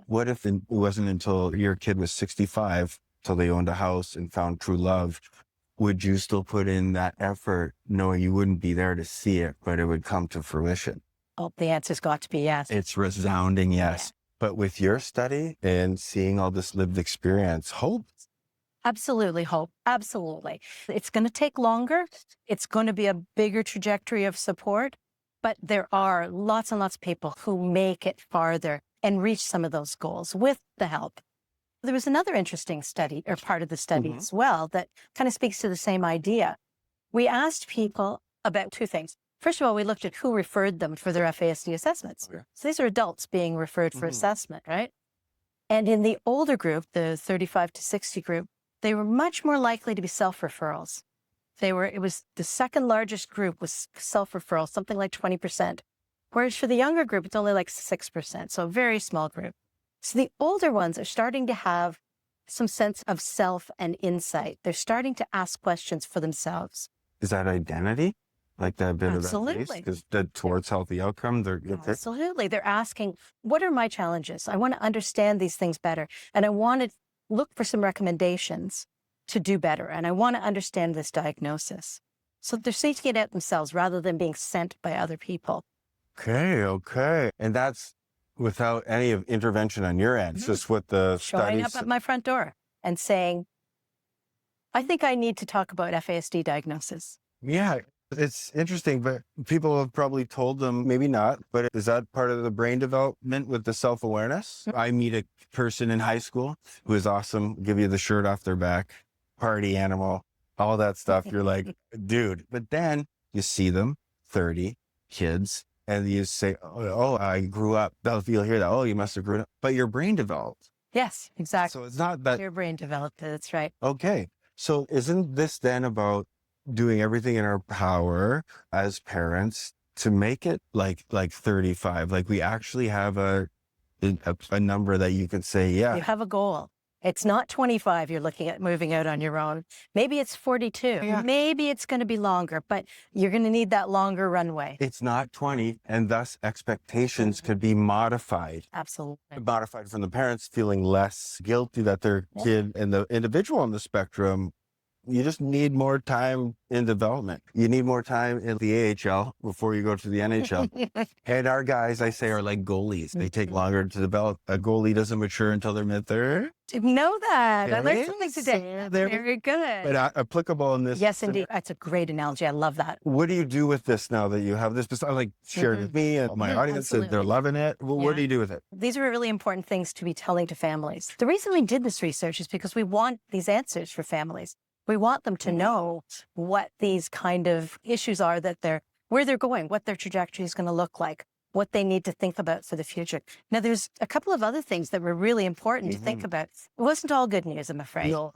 What if it wasn't until your kid was 65 till they owned a house and found true love? Would you still put in that effort knowing you wouldn't be there to see it, but it would come to fruition? Oh, the answer's got to be yes. It's resounding yes. But with your study and seeing all this lived experience, hope. Absolutely, hope. Absolutely. It's going to take longer. It's going to be a bigger trajectory of support, but there are lots and lots of people who make it farther and reach some of those goals with the help. There was another interesting study or part of the study as well that kind of speaks to the same idea. We asked people about two things. First of all, we looked at who referred them for their FASD assessments. Okay. So these are adults being referred for assessment, right? And in the older group, the 35 to 60 group, they were much more likely to be self-referrals. It was the second largest group was self-referral, something like 20%. Whereas for the younger group, it's only like 6%, so a very small group. So the older ones are starting to have some sense of self and insight. They're starting to ask questions for themselves. Is that identity? Like that bit Absolutely. of that piece? Because towards healthy outcome, Absolutely. They're asking, what are my challenges? I want to understand these things better. And I want to look for some recommendations to do better. And I want to understand this diagnosis. So they're seeking it out themselves rather than being sent by other people. Okay. And that's without any of intervention on your end. It's just what the Showing up studies. at my front door and saying, I think I need to talk about FASD diagnosis. Yeah, it's interesting, but people have probably told them, maybe not, but is that part of the brain development with the self-awareness? I meet a person in high school who is awesome, give you the shirt off their back, party animal, all that stuff. You're like, dude, but then you see them, 30 kids, and you say, oh, I grew up. You'll hear that. Oh, you must have grown up, but your brain developed. Yes, exactly. So it's not that. Your brain developed it. That's right. Okay. So isn't this then about doing everything in our power as parents to make it like 35? Like we actually have a number that you could say, You yeah, have a goal. It's not 25 you're looking at moving out on your own. Maybe it's 42. Yeah. Maybe it's going to be longer, but you're going to need that longer runway. it's not 20. And thus expectations could be modified. Absolutely. Modified from the parents feeling less guilty that their kid and the individual on the spectrum. You just need more time in development. You need more time in the AHL before you go to the NHL. And our guys, I say, are like goalies. They take longer to develop. A goalie doesn't mature until they're mid-30s. Didn't know that. I There learned it something is. today. There- Very good. But applicable in this. Yes, indeed. That's a great analogy. I love that. What do you do with this now that you have this? Besides, like, share it with me and my audience. They're Absolutely. loving it. Well, what do you do with it? These are really important things to be telling to families. The reason we did this research is because we want these answers for families. We want them to know what these kind of issues are where they're going, what their trajectory is going to look like, what they need to think about for the future. Now, there's a couple of other things that were really important to think about. It wasn't all good news, I'm afraid. No.